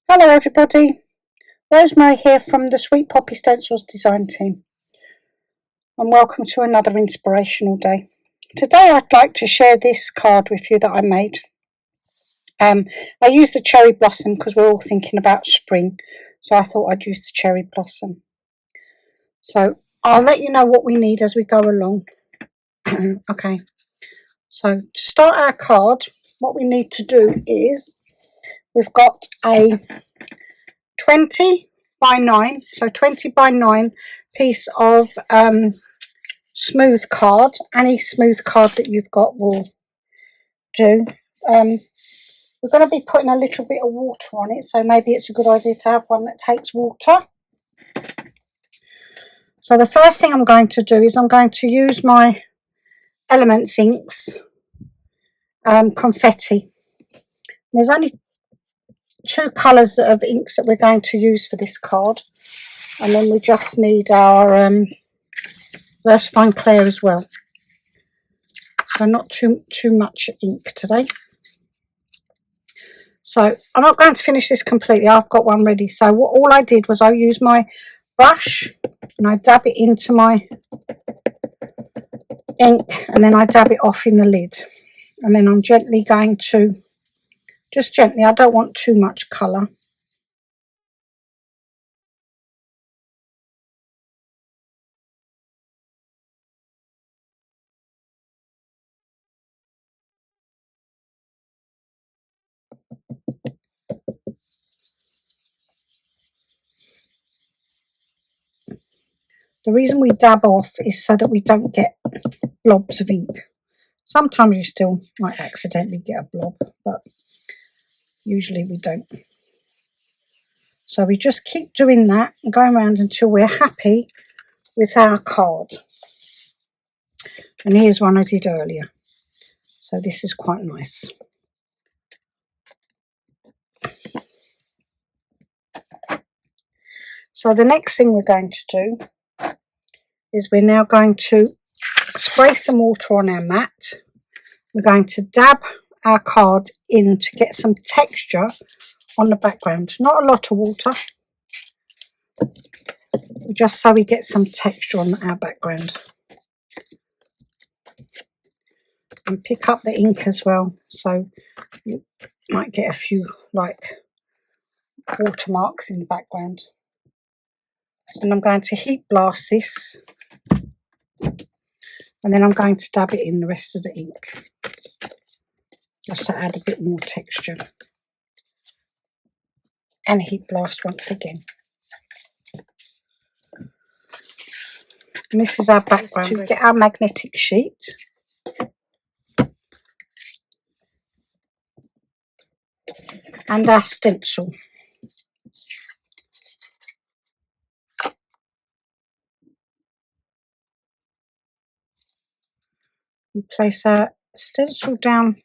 Hello everybody, Rosemary here from the Sweet Poppy Stencils design team and welcome to another inspirational day. Today I'd like to share this card with you that I made. I used the cherry blossom because we're all thinking about spring, so I thought I'd use the cherry blossom. So I'll let you know what we need as we go along. Okay, so to start our card, what we need to do is we've got a 20 by 9, so 20 by 9 piece of smooth card. Any smooth card that you've got will do. We're going to be putting a little bit of water on it, so maybe it's a good idea to have one that takes water. So the first thing I'm going to do is I'm going to use my Elements Inks confetti. There's only two colours of inks that we're going to use for this card, and then we just need our VersaFine Clair as well. So not too much ink today. So I'm not going to finish this completely. I've got one ready. So all I did was I used my brush and I dab it into my ink, and then I dab it off in the lid, and then I'm gently going to, just gently, I don't want too much colour. The reason we dab off is so that we don't get blobs of ink. Sometimes you still might accidentally get a blob, but usually we don't. So we just keep doing that and going around until we're happy with our card. And here's one I did earlier. So this is quite nice. So the next thing we're going to do is we're now going to spray some water on our mat. We're going to dab our card in to get some texture on the background. Not a lot of water, just so we get some texture on our background. And pick up the ink as well, so you might get a few like watermarks in the background. And I'm going to heat blast this, and then I'm going to dab it in the rest of the ink just to add a bit more texture. And heat blast once again. And this is our background. To get our magnetic sheet. And our stencil. We place our stencil down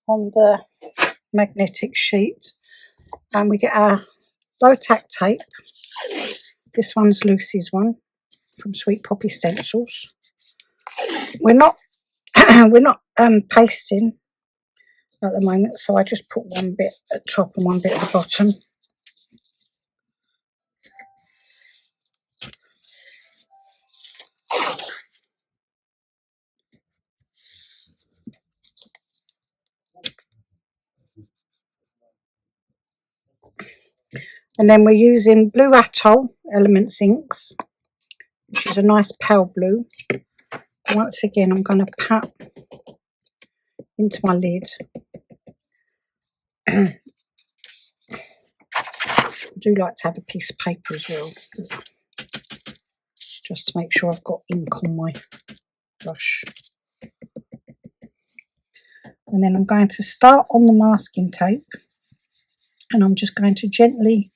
on the magnetic sheet, and we get our low tack tape. This one's Lucy's one from Sweet Poppy Stencils. We're not pasting at the moment, so I just put one bit at the top and one bit at the bottom. And then we're using Blue Atoll Elements Inks, which is a nice pale blue. Once again, I'm going to pat into my lid. I do like to have a piece of paper as well, just to make sure I've got ink on my brush. And then I'm going to start on the masking tape, and I'm just going to gently,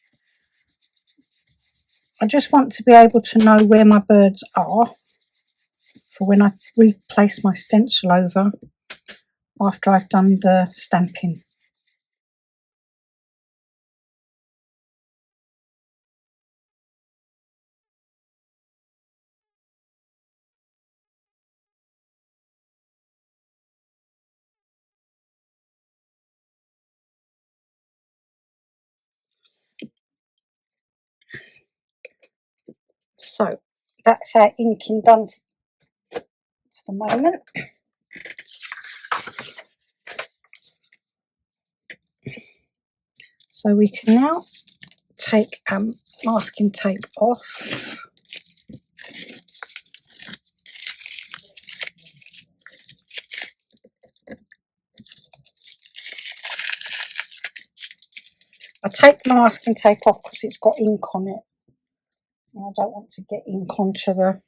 I just want to be able to know where my birds are for when I replace my stencil over after I've done the stamping. So that's our inking done for the moment. So we can now take masking tape off. I take the masking tape off because it's got ink on it. I don't want to get ink onto the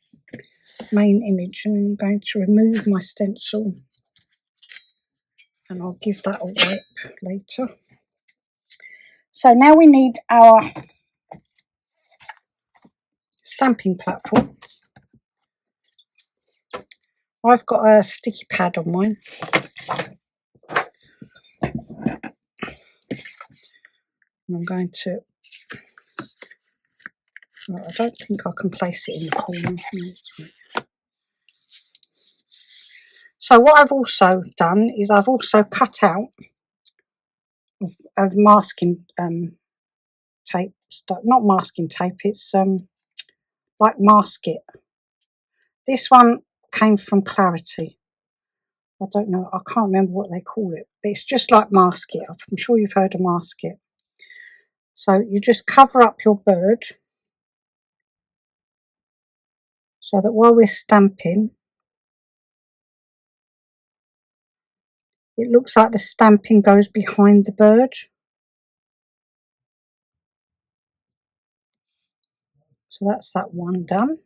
main image, and I'm going to remove my stencil and I'll give that a wipe later. So now we need our stamping platform. I've got a sticky pad on mine. And I'm going to, well, I don't think I can place it in the corner. So what I've also done is I've also cut out of masking tape stuff, not masking tape, it's like Mask It. This one came from Clarity. I don't know, I can't remember what they call it, but it's just like Mask It. I'm sure you've heard of Mask It. So you just cover up your bird so that while we're stamping, it looks like the stamping goes behind the bird. So that's that one done.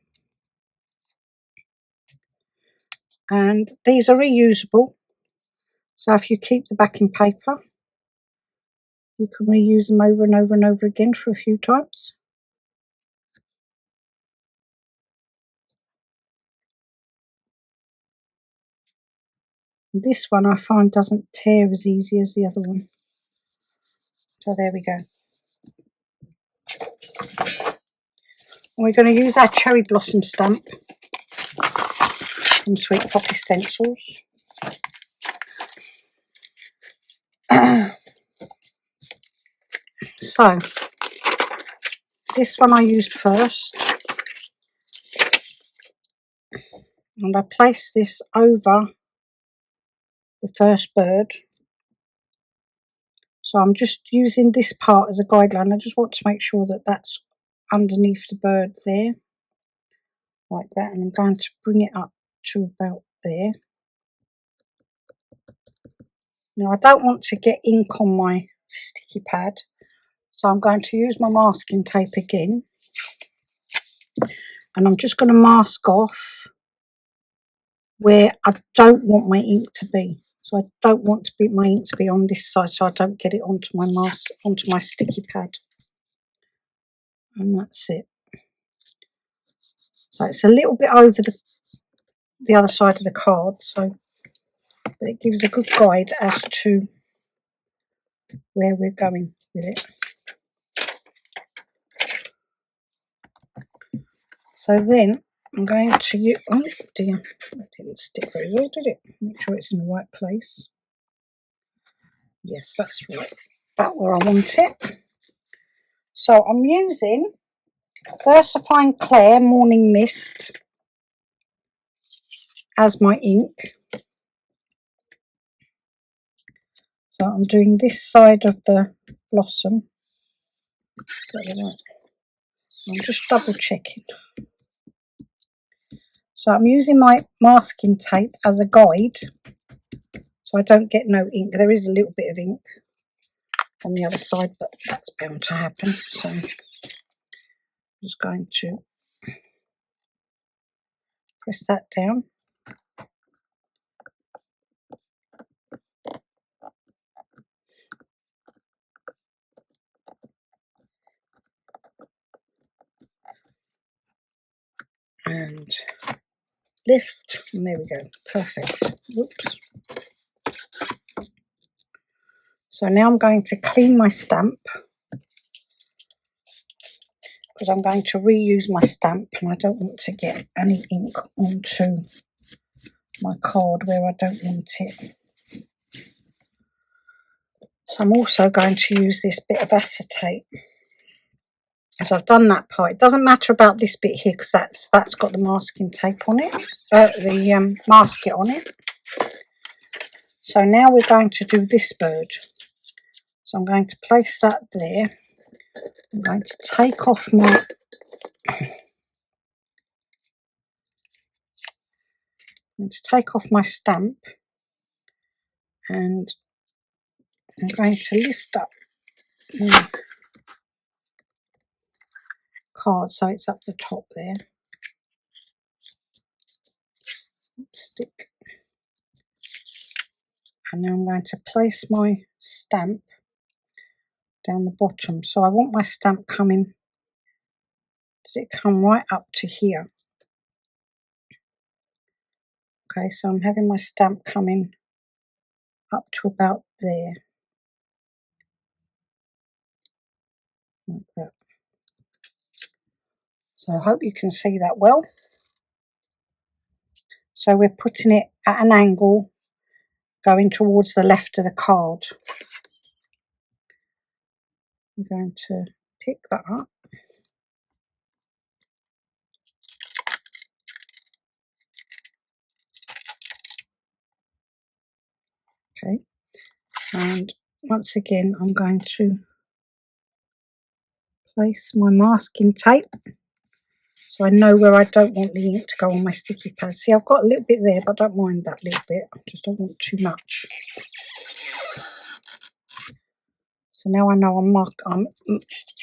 And these are reusable. So if you keep the backing paper, you can reuse them over and over and over again for a few times. And this one I find doesn't tear as easy as the other one. So there we go. And we're going to use our cherry blossom stamp from Sweet Poppy Stencils. So this one I used first, and I place this over the first bird. So I'm just using this part as a guideline. I just want to make sure that that's underneath the bird there, like that, and I'm going to bring it up to about there. Now I don't want to get ink on my sticky pad, so I'm going to use my masking tape again, and I'm just going to mask off where I don't want my ink to be. So I don't want my ink to be on this side, so I don't get it onto my sticky pad. And that's it. So it's a little bit over the other side of the card, so but it gives a good guide as to where we're going with it. So then I'm going to use, oh dear, that didn't stick very well, did it? Make sure it's in the right place. Yes, that's right, about where I want it. So I'm using VersaFine Clair Morning Mist as my ink. So I'm doing this side of the blossom. I'm just double checking. So I'm using my masking tape as a guide so I don't get no ink. There is a little bit of ink on the other side, but that's bound to happen. So I'm just going to press that down. And lift, and there we go, perfect. Oops. So now I'm going to clean my stamp because I'm going to reuse my stamp and I don't want to get any ink onto my card where I don't want it. So I'm also going to use this bit of acetate So I've done that part. It doesn't matter about this bit here because that's got the masking tape on it, the masket on it. So now we're going to do this bird. So I'm going to place that there. I'm going to take off my stamp, and I'm going to lift up my card so it's up the top there. Stick. And now I'm going to place my stamp down the bottom. So I want my stamp coming, does it come right up to here? Okay, so I'm having my stamp coming up to about there. Like that. So I hope you can see that well. So we're putting it at an angle going towards the left of the card. I'm going to pick that up. Okay, and once again I'm going to place my masking tape so I know where I don't want the ink to go on my sticky pad. See, I've got a little bit there, but I don't mind that little bit. I just don't want too much. So now I know I'm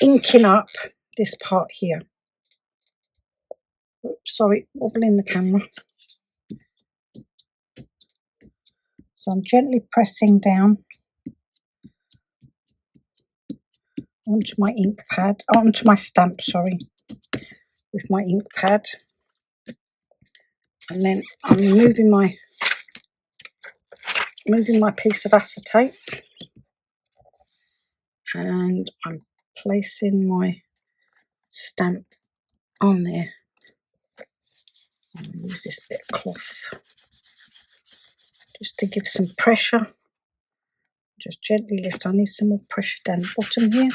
inking up this part here. Oops, sorry, wobbling the camera. So I'm gently pressing down onto my ink pad, onto my stamp, sorry, with my ink pad. And then I'm moving my piece of acetate, and I'm placing my stamp on there. I'm going to use this bit of cloth just to give some pressure. Just gently lift. I need some more pressure down the bottom here.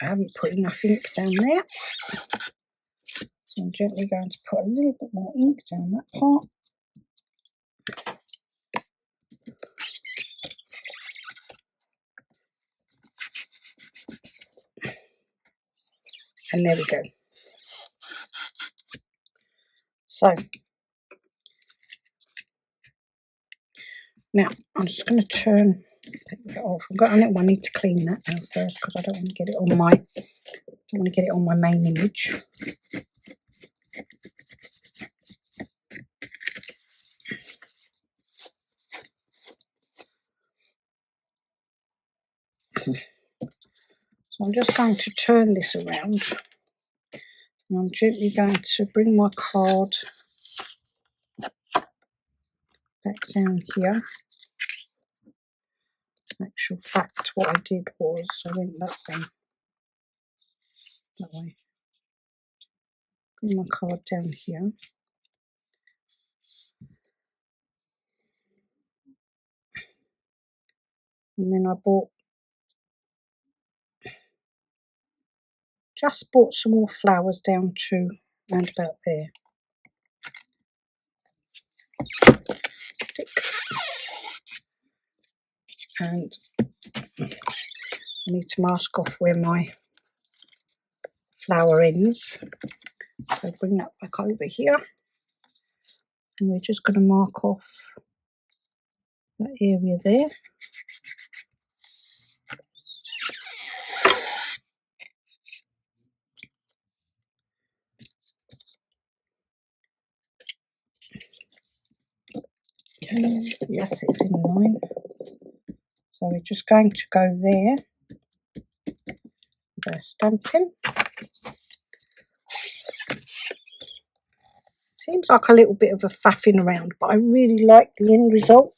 I haven't put enough ink down there, so I'm gently going to put a little bit more ink down that part. And there we go. So now I'm just going to take that off. I need to clean that now first because I don't want to get it on my main image. So I'm just going to turn this around, and I'm gently going to bring my card back down here. In actual fact, what I did was I went that way. Bring my card down here. And then I just bought some more flowers down to around about there. Stick. And I need to mask off where my flower ends. So bring that back over here. And we're just going to mark off that area there. Okay, yes, it's in line. So we're just going to go there, stamping. Seems like a little bit of a faffing around, but I really like the end result.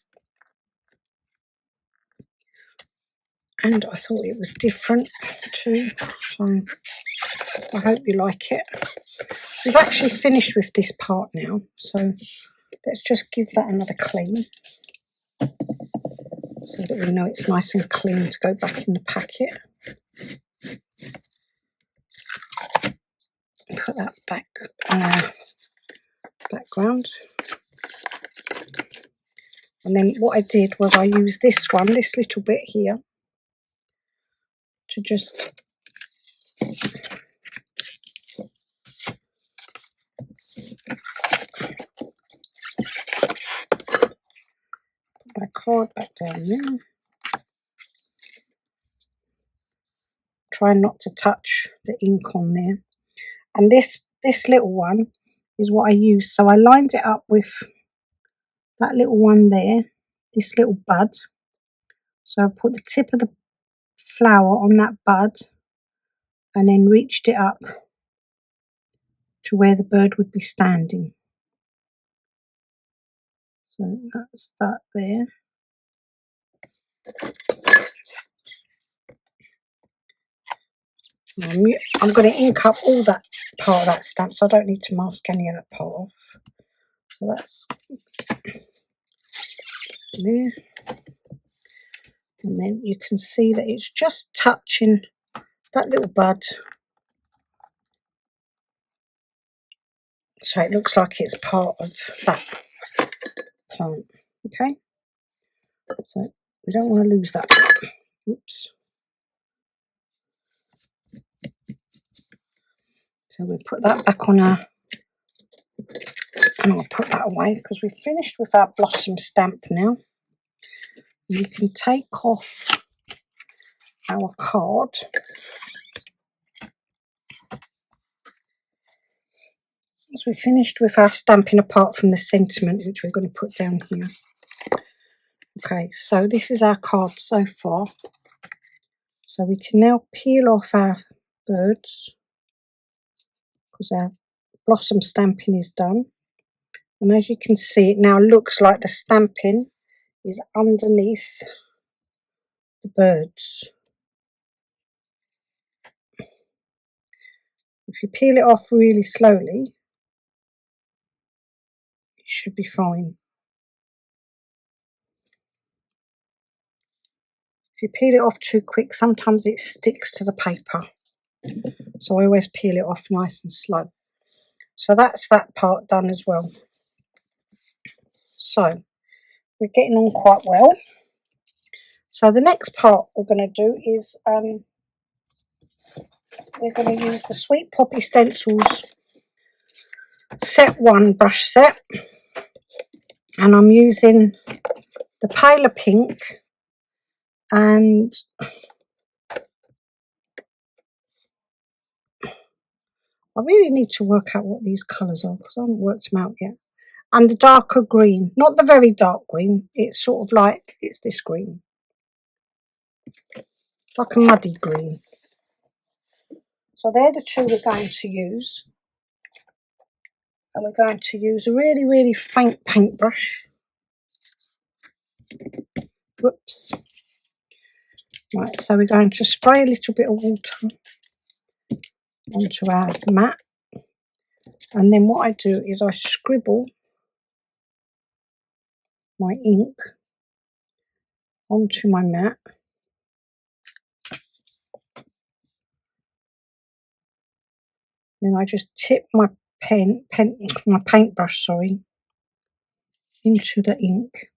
And I thought it was different too, so I hope you like it. We've actually finished with this part now, so let's just give that another clean so that we know it's nice and clean to go back in the packet. put that back on our background. And then what I did was I used this little bit here, to just put my card back down there. Try not to touch the ink on there. And this little one is what I used. So I lined it up with that little one there, this little bud. So I put the tip of the flower on that bud and then reached it up to where the bird would be standing. So that's that there. I'm going to ink up all that part of that stamp, so I don't need to mask any of that part off. So that's there. And then you can see that it's just touching that little bud. So it looks like it's part of that plant. Okay. So we don't want to lose that. Oops. So we'll put that back on our, and I'll put that away because we've finished with our blossom stamp now. We can take off our card. As we finished with our stamping apart from the sentiment, which we're going to put down here. Okay, so this is our card so far. So we can now peel off our birds because our blossom stamping is done. And as you can see, it now looks like the stamping is underneath the birds. If you peel it off really slowly, it should be fine. If you peel it off too quick, sometimes it sticks to the paper. So I always peel it off nice and slow. So that's that part done as well. So we're getting on quite well. So the next part we're going to do is we're going to use the Sweet Poppy Stencils set 1 brush set, and I'm using the paler pink, and I really need to work out what these colours are because I haven't worked them out yet. And the darker green, not the very dark green, it's sort of like, it's this green, like a muddy green. So they're the two we're going to use. And we're going to use a really, really faint paintbrush. Whoops. Right, so we're going to spray a little bit of water onto our mat. And then what I do is I scribble my ink onto my mat. Then I just tip my paintbrush, into the ink.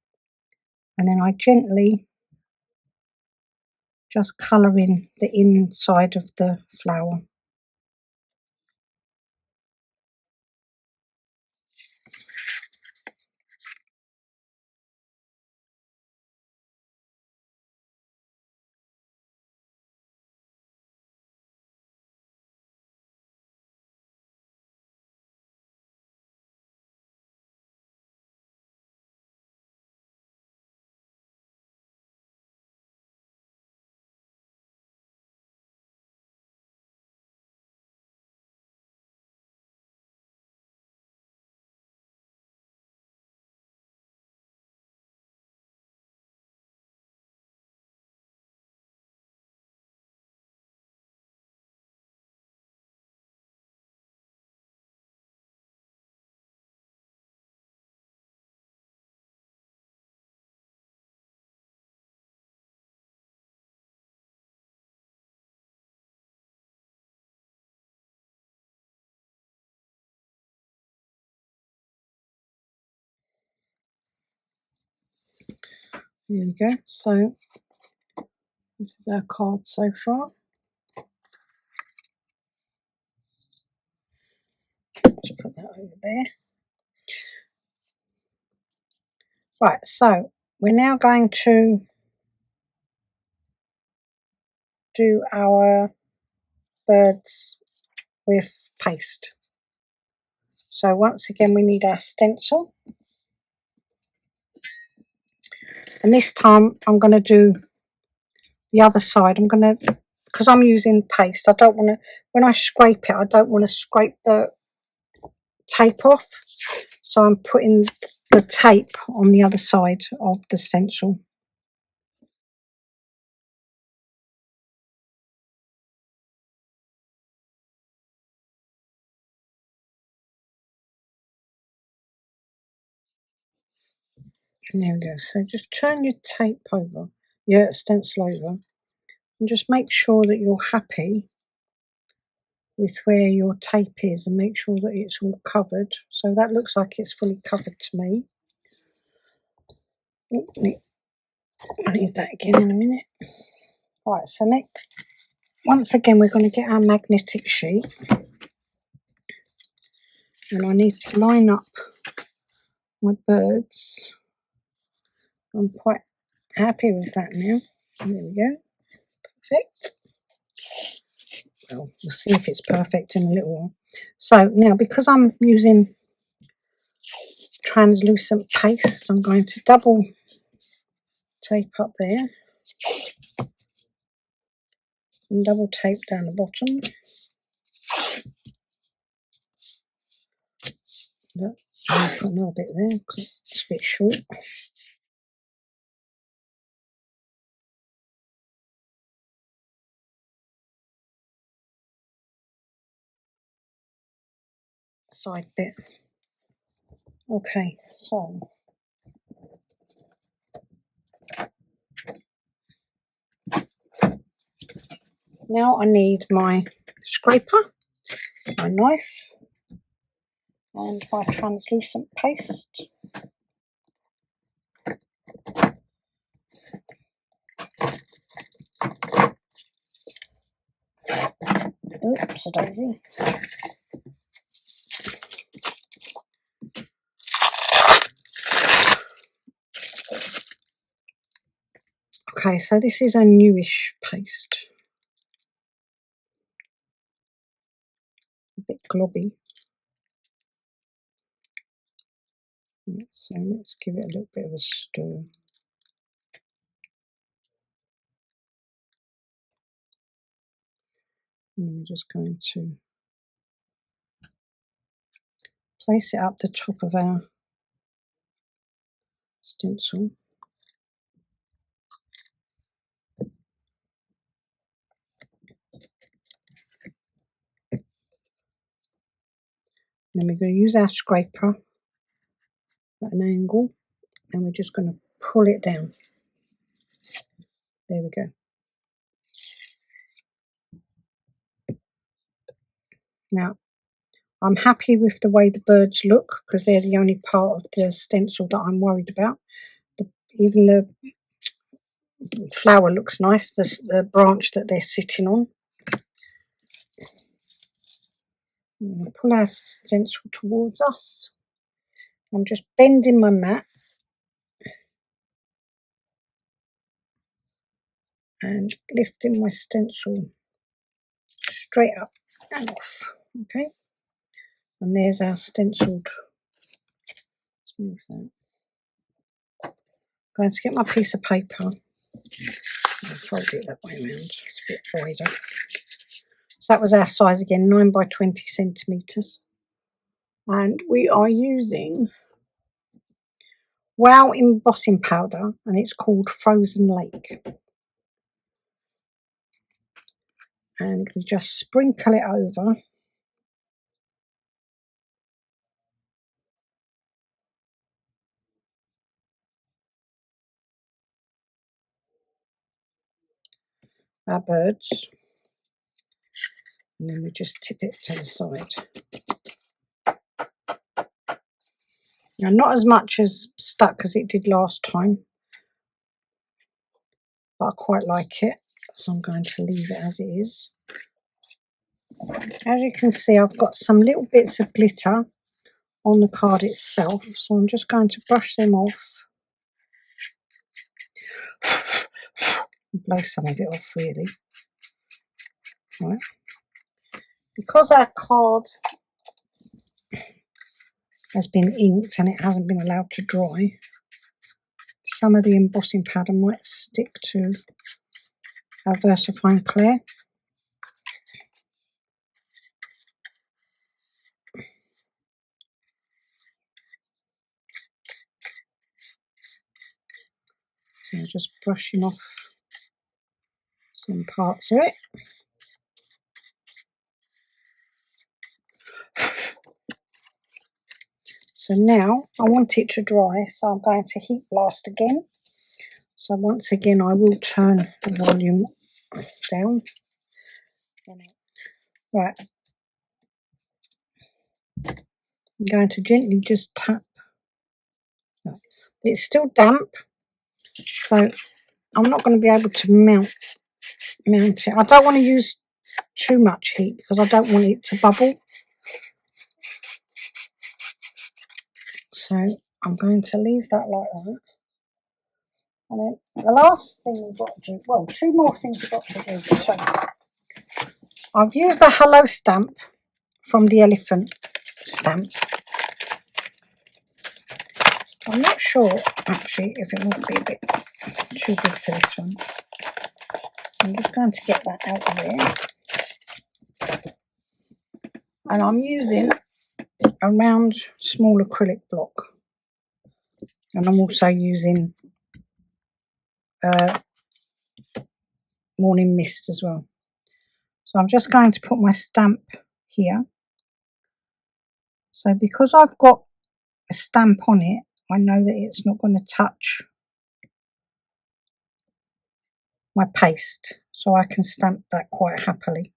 And then I gently just colour in the inside of the flower. There we go. So this is our card so far. Just put that over there. Right, so we're now going to do our birds with paste. So once again we need our stencil, and this time I'm going to do the other side. I'm going to, because I'm using paste, I don't want to, when I scrape it, I don't want to scrape the tape off, so I'm putting the tape on the other side of the stencil. And there we go. So just turn your tape over, your stencil over, and just make sure that you're happy with where your tape is, and make sure that it's all covered. So that looks like it's fully covered to me. I need that again in a minute. Right, so next, once again, we're going to get our magnetic sheet, and I need to line up my birds. I'm quite happy with that now. There we go. Perfect. Well, we'll see if it's perfect in a little while. So now, because I'm using translucent paste, I'm going to double tape up there and double tape down the bottom. I'll put another bit there because it's a bit short. Side bit. Okay, so now I need my scraper, my knife, and my translucent paste. Oops, a daisy. Okay, so this is a newish paste. A bit globby. So let's give it a little bit of a stir. And we're just going to place it up the top of our stencil. And then we're going to use our scraper at an angle, and we're just going to pull it down. There we go. Now, I'm happy with the way the birds look because they're the only part of the stencil that I'm worried about. Even the flower looks nice, the branch that they're sitting on. I'm going to pull our stencil towards us. I'm just bending my mat and lifting my stencil straight up and off. Okay, and there's our stenciled. Let's move that. I'm going to get my piece of paper and fold it that way around. It's a bit wider. So that was our size again, 9 by 20 centimetres. And we are using Wow embossing powder, and it's called Frozen Lake. And we just sprinkle it over. Our birds, and then we just tip it to the side. Now, not as much as stuck as it did last time, but I quite like it, so I'm going to leave it as it is. As you can see, I've got some little bits of glitter on the card itself, so I'm just going to brush them off. Blow some of it off, really. Right. Because our card has been inked and it hasn't been allowed to dry, some of the embossing powder might stick to our VersaFine Clair. So I'm just brushing off some parts of it. So now I want it to dry, so I'm going to heat blast again. So once again I will turn the volume down. Right, I'm going to gently just tap. It's still damp, so I'm not going to be able to mount it. I don't want to use too much heat because I don't want it to bubble. So I'm going to leave that like that. And then the last thing we've got to do, well, two more things we've got to do. So I've used the Hello stamp from the elephant stamp. I'm not sure actually if it might be a bit too big for this one. I'm just going to get that out of there. And I'm using a round small acrylic block. And I'm also using Morning Mist as well. So I'm just going to put my stamp here. So because I've got a stamp on it, I know that it's not going to touch my paste, so I can stamp that quite happily.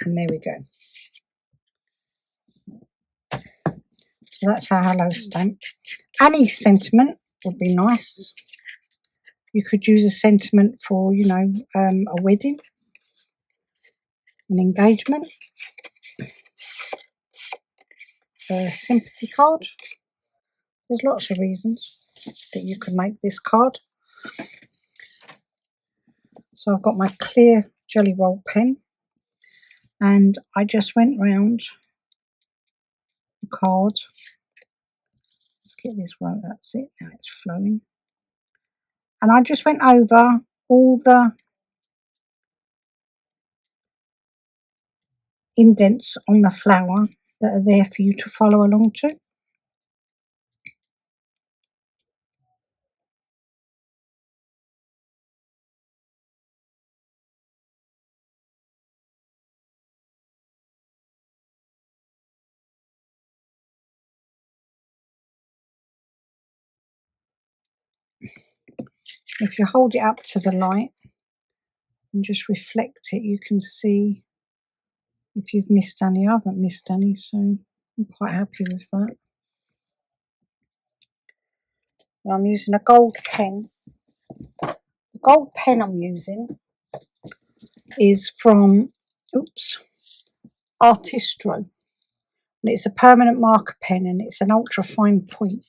And there we go. So that's our Hello stamp. Any sentiment would be nice. You could use a sentiment for, you know, a wedding, an engagement, a sympathy card. There's lots of reasons that you could make this card. So I've got my clear Jelly Roll pen, and I just went round the card. Let's get this right, that's it, now it's flowing. And I just went over all the indents on the flower that are there for you to follow along to. If you hold it up to the light and just reflect it, you can see if you've missed any. I haven't missed any, so I'm quite happy with that. And I'm using a gold pen. The gold pen I'm using is from, Artistro. And it's a permanent marker pen and it's an ultra fine point.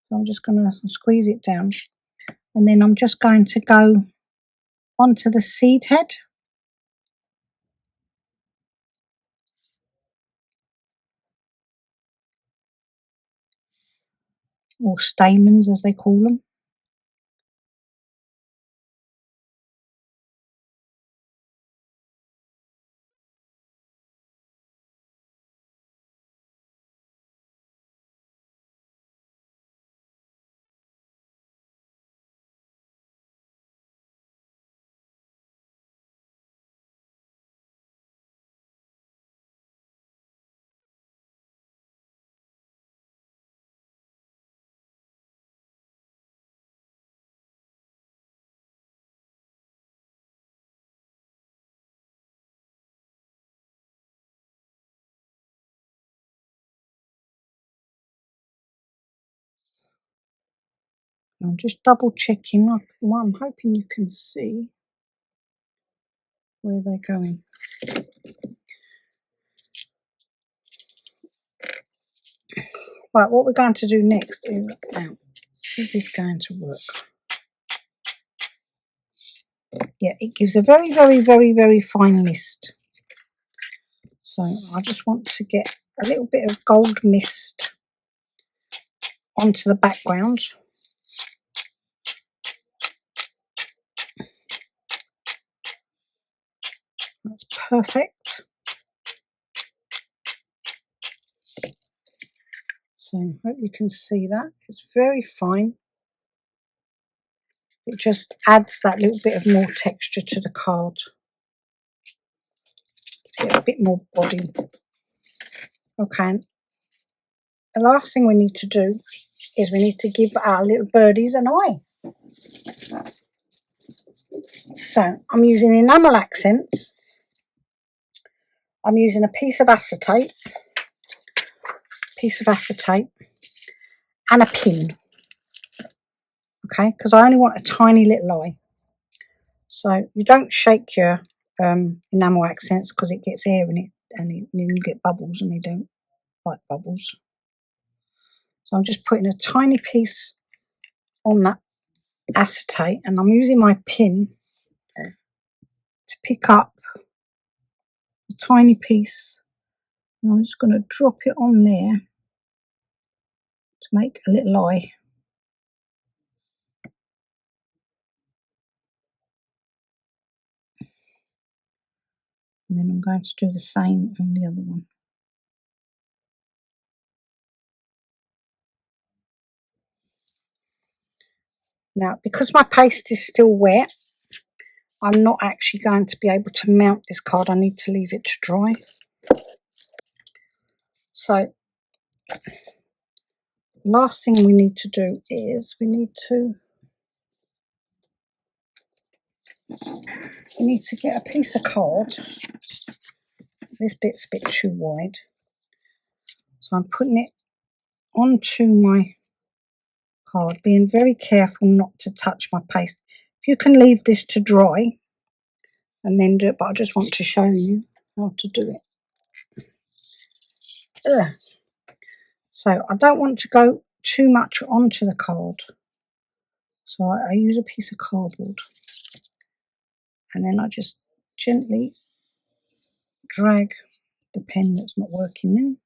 So I'm just going to squeeze it down. And then I'm just going to go onto the seed head. Or stamens as they call them. I'm just double checking. I'm hoping you can see where they're going. Right, what we're going to do next is, now, is this going to work? Yeah, it gives a very, very, very, very fine mist. So I just want to get a little bit of gold mist onto the background. That's perfect. So I hope you can see that. It's very fine. It just adds that little bit of more texture to the card. Gives it a bit more body. Okay. The last thing we need to do is we need to give our little birdies an eye. So I'm using enamel accents. I'm using a piece of acetate, and a pin. Okay, because I only want a tiny little eye. So you don't shake your enamel accents because it gets air in it, and you get bubbles, and they don't like bubbles. So I'm just putting a tiny piece on that acetate, and I'm using my pin to pick up a tiny piece. And I'm just going to drop it on there to make a little eye. And then I'm going to do the same on the other one. Now, because my paste is still wet, I'm not actually going to be able to mount this card. I need to leave it to dry. So, last thing we need to do is we need to get a piece of card. This bit's a bit too wide. So I'm putting it onto my card, being very careful not to touch my paste. If you can leave this to dry and then do it, but I just want to show you how to do it. Ugh. So I don't want to go too much onto the card. So I use a piece of cardboard, and then I just gently drag the pen that's not working now.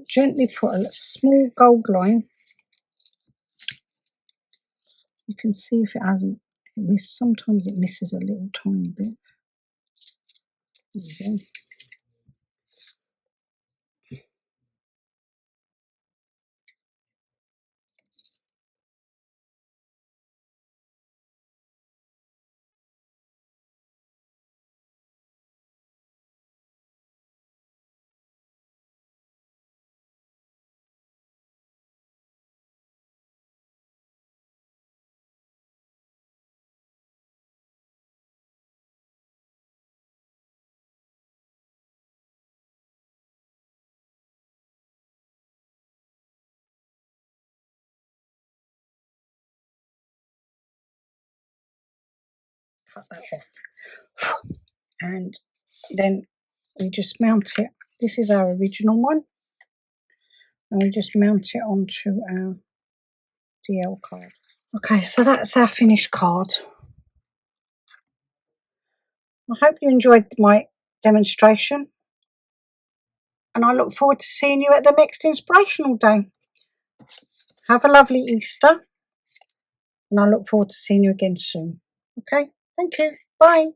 Gently put a small gold line. You can see if it hasn't missed. Sometimes it misses a little tiny bit. There you go. Cut that off. And then we just mount it. This is our original one. And we just mount it onto our DL card. Okay, so that's our finished card. I hope you enjoyed my demonstration, and I look forward to seeing you at the next inspirational day. Have a lovely Easter, and I look forward to seeing you again soon. Okay, thank you. Bye.